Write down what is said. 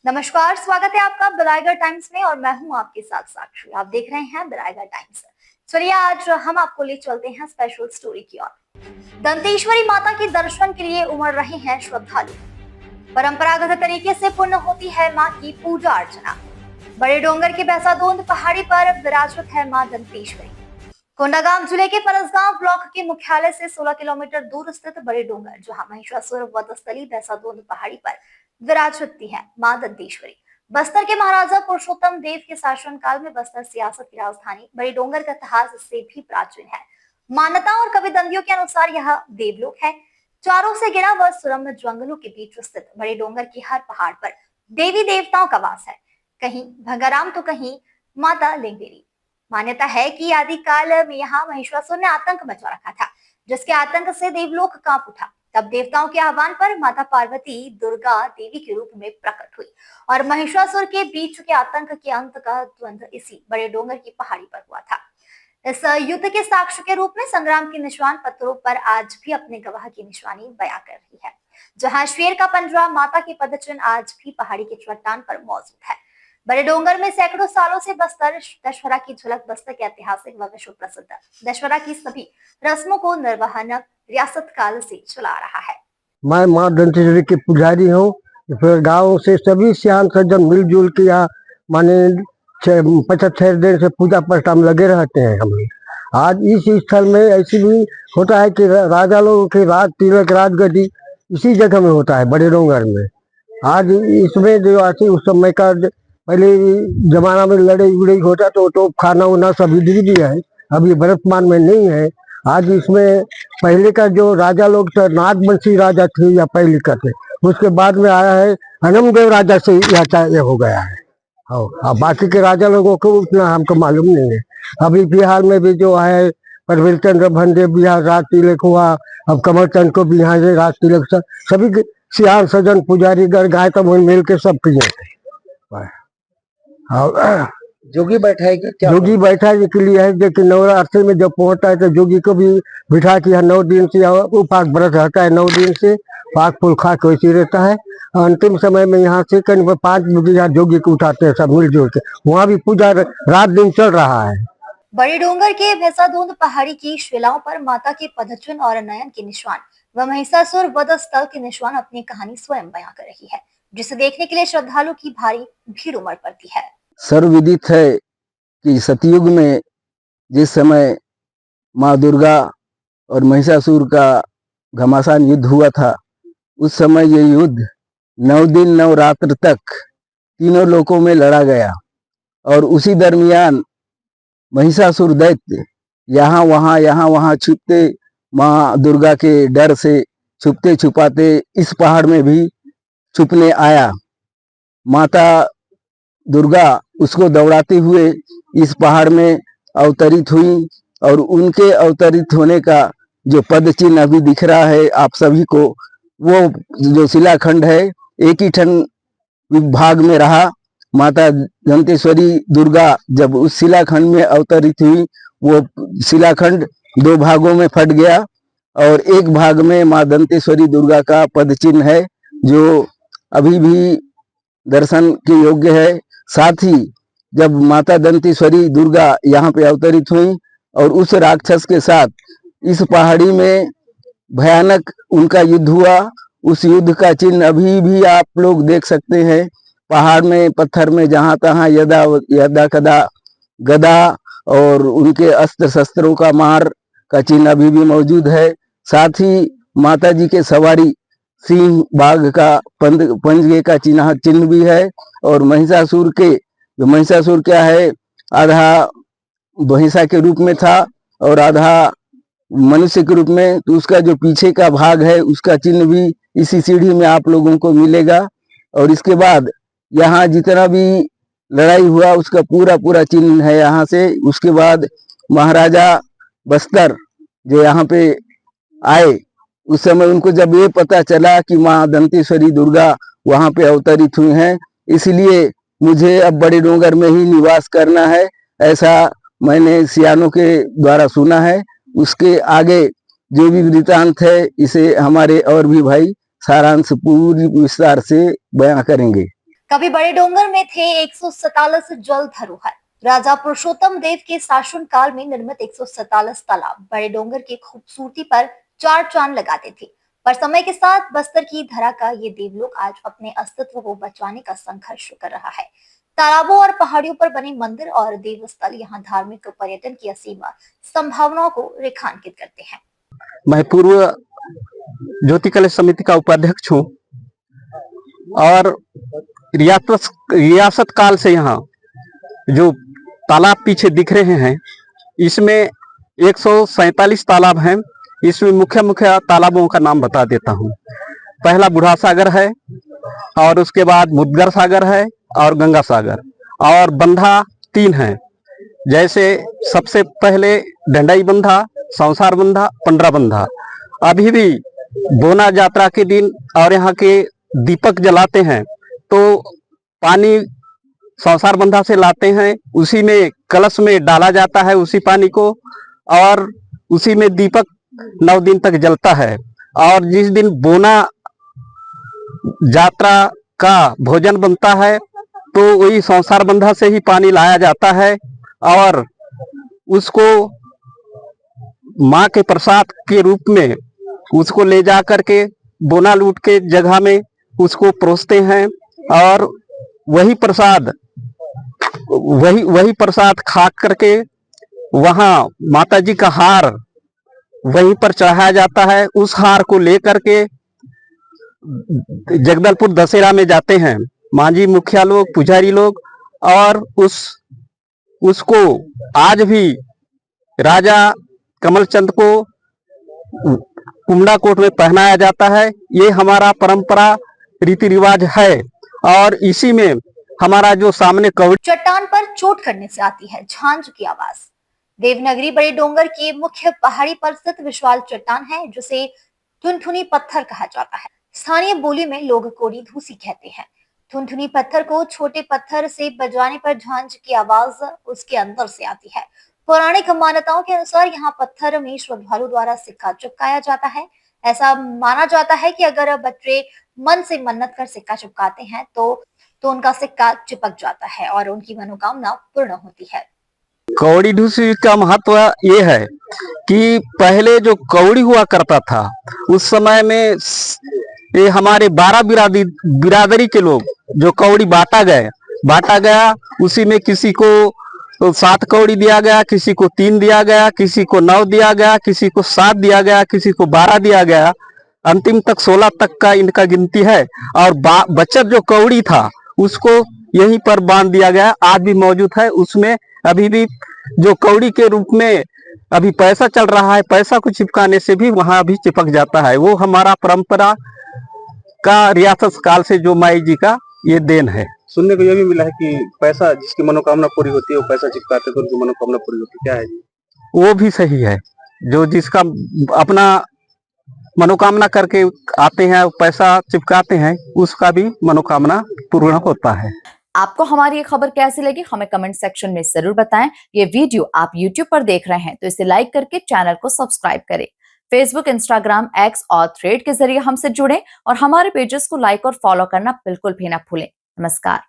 नमस्कार, स्वागत है आपका बिलायगढ़ टाइम्स में और मैं हूं आपके साथ साक्षी। आप देख रहे हैं बिलायगढ़ टाइम्स। चलिए आज हम आपको ले चलते हैं स्पेशल स्टोरी की ओर। दंतेश्वरी माता के दर्शन के लिए उमड़ रहे हैं श्रद्धालु। परंपरागत तरीके से पूर्ण होती है मां की पूजा अर्चना। बड़े डोंगर के बैसादोंद पहाड़ी पर विराजत है मां दंतेश्वरी। कोंडागांव जिले के परसगांव ब्लॉक के मुख्यालय से 16 किलोमीटर दूर स्थित बड़े डोंगर, जहां महिषासुर वध स्थली बैसादोंद पहाड़ी पर विराजती है मां दंतेश्वरी। बस्तर के महाराजा पुरुषोत्तम देव के शासन काल में बस्तर सियासत की राजधानी बड़े डोंगर का इतिहास इससे भी प्राचीन है। मान्यता और कविदंदियों के अनुसार यह देवलोक है। चारों से घिरा व सुरम्य जंगलों के बीच स्थित बड़े डोंगर की हर पहाड़ पर देवी देवताओं का वास है। कहीं भंगाराम तो कहीं माता लिंगेरी। मान्यता है कि आदिकाल में यहाँ महिषासुर ने आतंक मचा रखा था, जिसके आतंक से देवलोक कांप उठा। तब देवताओं के आह्वान पर माता पार्वती दुर्गा देवी के रूप में प्रकट हुई और महिषासुर के बीच के आतंक के अंत का द्वंद्व इसी बड़े डोंगर की पहाड़ी पर हुआ था। इस युद्ध के साक्ष्य के रूप में संग्राम के निशान पत्थरों पर आज भी अपने गवाह की निशानी बयां कर रही है। जहां शेर का पंजरा, माता के पदचिन्ह आज भी पहाड़ी की चट्टान पर मौजूद है। बड़े डोंगर में सैकड़ों सालों से बस्तर दशहरा की झलक, बस्तर के ऐतिहासिक व विश्व प्रसिद्ध दशहरा की सभी रस्मों को निर्वहन रियासत काल से चला रहा है। मैं माँ दंतेश्वरी के पुजारी हूँ। फिर गाँव से सभी सियान सज्जन मिलजुल के यहाँ माने 75 दिन से पूजा पाठ हम लगे रहते हैं। हम आज इस स्थल में ऐसी भी होता है कि राजा लोगों के राज तिलक राजगद्दी इसी जगह में होता है, बड़े डोंगर में। आज इसमें जो आती उस समय का पहले जमाना में लड़ाई उड़ाई होता तो खाना उना सब इधर भी है, अभी वर्तमान में नहीं है। आज इसमें पहले का जो राजा लोग थे, नागवंशी राजा थे या पहले का थे, उसके बाद में आया है हनुमदेव राजा से यह हो गया है। अब बाकी के राजा लोगों को उतना हमको मालूम नहीं है। अभी बिहार में भी जो है परवीर चंद्र भंडे बिहार राज तिलक हुआ, अब कमल चंद को भी यहाँ से राज तिलक, सभी सियान सजन पुजारी गढ़ गाय तो मिल के सब किए थे। जोगी बैठाई क्या? जोगी बैठाई के लिए है, लेकिन नवरात्रि में जब पहुंचता है तो जोगी को भी बिठा के 9 दिन से उपास व्रत रहता है। 9 दिन से पाक फूल खा के वैसे रहता है। अंतिम समय में यहाँ से करीब 5 बजे यहाँ जोगी को उठाते हैं सब मिलजुल के। वहाँ भी पूजा रात दिन चल रहा है। बड़े डोंगर के भैंसादोंद पहाड़ी की शिलाओं पर माता के पदचिन्ह और नयन के निशान व महिषासुर वध स्थल के निशान अपनी कहानी स्वयं बयां कर रही है, जिसे देखने के लिए श्रद्धालु की भारी भीड़ उमड़ पड़ती है। सर्वविदित है कि सतयुग में जिस समय माँ दुर्गा और महिषासुर का घमासान युद्ध हुआ था, उस समय ये युद्ध 9 दिन 9 रात्र तक तीनों लोकों में लड़ा गया। और उसी दरमियान महिषासुर दैत्य यहाँ वहाँ छुपते, माँ दुर्गा के डर से छुपते छुपाते इस पहाड़ में भी छुपने आया। माता दुर्गा उसको दौड़ाते हुए इस पहाड़ में अवतरित हुई और उनके अवतरित होने का जो पद चिन्ह अभी दिख रहा है आप सभी को, वो जो शिलाखंड है एक ही ठन विभाग में रहा। माता दंतेश्वरी दुर्गा जब उस शिलाखंड में अवतरित हुई, वो शिलाखंड 2 भागों में फट गया और एक भाग में माँ दंतेश्वरी दुर्गा का पद चिन्ह है, जो अभी भी दर्शन के योग्य है। साथ ही जब माता दंतेश्वरी दुर्गा यहाँ पे अवतरित हुई और उस राक्षस के साथ इस पहाड़ी में भयानक उनका युद्ध हुआ, उस युद्ध का चिन्ह अभी भी आप लोग देख सकते हैं। पहाड़ में पत्थर में जहाँ तहाँ यदा कदा गदा और उनके अस्त्र शस्त्रों का मार का चिन्ह अभी भी मौजूद है। साथ ही माता जी के सवारी सिंह बाघ का पंजे का चिन्ह भी है। और महिषासुर क्या है, आधा भैंसा के रूप में था और आधा मनुष्य के रूप में, तो उसका जो पीछे का भाग है उसका चिन्ह भी इसी सीढ़ी में आप लोगों को मिलेगा। और इसके बाद यहाँ जितना भी लड़ाई हुआ उसका पूरा चिन्ह है यहाँ से। उसके बाद महाराजा बस्तर जो यहाँ पे आए, उस समय उनको जब ये पता चला कि माँ दंतेश्वरी दुर्गा वहां पे अवतरित हुई हैं, इसलिए मुझे अब बड़े डोंगर में ही निवास करना है, ऐसा मैंने सियानों के द्वारा सुना है। उसके आगे जो भी वृतांत है इसे हमारे और भी भाई सारांश पूरी विस्तार से बयां करेंगे। कभी बड़े डोंगर में थे 147 जल धरोहर। राजा पुरुषोत्तम देव के शासन काल में निर्मित 147 तालाब बड़े डोंगर की खूबसूरती पर चार चांद लगाते थे। पर समय के साथ बस्तर की धरा का ये देवलोक आज अपने अस्तित्व को बचाने का संघर्ष कर रहा है। तालाबों और पहाड़ियों पर बने मंदिर और देवस्थल यहाँ धार्मिक पर्यटन की असीम संभावनाओं को रेखांकित करते हैं। मैं पूर्व ज्योति कलश समिति का उपाध्यक्ष हूँ और रियासत काल से यहाँ जो तालाब पीछे दिख रहे हैं इसमें 147 तालाब हैं। इसमें मुख्य मुख्य तालाबों का नाम बता देता हूँ। पहला बूढ़ा सागर है और उसके बाद मुदगर सागर है और गंगा सागर, और बंधा 3 हैं। जैसे सबसे पहले डंडाई बंधा, संसार बंधा, पंडरा बंधा। अभी भी बोना यात्रा के दिन और यहाँ के दीपक जलाते हैं तो पानी संसार बंधा से लाते हैं, उसी में कलश में डाला जाता है उसी पानी को, और उसी में दीपक 9 दिन तक जलता है। और जिस दिन बोना यात्रा का भोजन बनता है तो वही संसार बंधा से ही पानी लाया जाता है और उसको माँ के प्रसाद के रूप में उसको ले जा करके बोना लूट के जगह में उसको परोसते हैं और वही प्रसाद खा करके वहाँ माता जी का हार वहीं पर चढ़ाया जाता है। उस हार को लेकर के जगदलपुर दशहरा में जाते हैं मांझी मुखिया लोग, पुजारी लोग, और उसको आज भी राजा कमलचंद को कुमड़ा कोट में पहनाया जाता है। ये हमारा परंपरा रीति रिवाज है और इसी में हमारा जो सामने कवड़ी चट्टान पर चोट करने से आती है झांझ की आवाज। देवनगरी बड़े डोंगर की मुख्य पहाड़ी पर स्थित विशाल चट्टान है जिसे थुनथुनी पत्थर कहा जाता है। स्थानीय बोली में लोग कोड़ी धूसी कहते हैं। थुनथुनी पत्थर को छोटे पत्थर से बजाने पर झांझ की आवाज उसके अंदर से आती है। पौराणिक मान्यताओं के अनुसार यहाँ पत्थर में श्रद्धालु द्वारा सिक्का चिपकाया जाता है। ऐसा माना जाता है कि अगर बच्चे मन से मन्नत कर सिक्का चिपकाते हैं तो उनका सिक्का चिपक जाता है और उनकी मनोकामना पूर्ण होती है। कौड़ी ढूसी का महत्व ये है कि पहले जो कौड़ी हुआ करता था उस समय में ये हमारे 12 बिरादरी के लोग जो कौड़ी बांटा गया, उसी में किसी को 7 कौड़ी दिया गया, किसी को 3 दिया गया, किसी को 9 दिया गया, किसी को 7 दिया गया, किसी को 12 दिया गया। अंतिम तक 16 तक का इनका गिनती है और बचत जो कौड़ी था उसको यहीं पर बांध दिया गया, आज भी मौजूद है। उसमें अभी भी जो कौड़ी के रूप में अभी पैसा चल रहा है, पैसा को चिपकाने से भी वहां भी चिपक जाता है। वो हमारा परंपरा का रियासत काल से जो माई जी का ये देन है। सुनने को यह भी मिला है कि पैसा जिसकी मनोकामना पूरी होती है वो पैसा चिपकाते तो उनकी मनोकामना पूरी होती है, क्या है? वो भी सही है, जो जिसका अपना मनोकामना करके आते हैं पैसा चिपकाते हैं उसका भी मनोकामना पूर्ण होता है। आपको हमारी ये खबर कैसी लगी हमें कमेंट सेक्शन में जरूर बताएं। ये वीडियो आप YouTube पर देख रहे हैं तो इसे लाइक करके चैनल को सब्सक्राइब करें। फेसबुक, इंस्टाग्राम, एक्स और थ्रेड के जरिए हमसे जुड़ें और हमारे पेजेस को लाइक और फॉलो करना बिल्कुल भी ना भूलें। नमस्कार।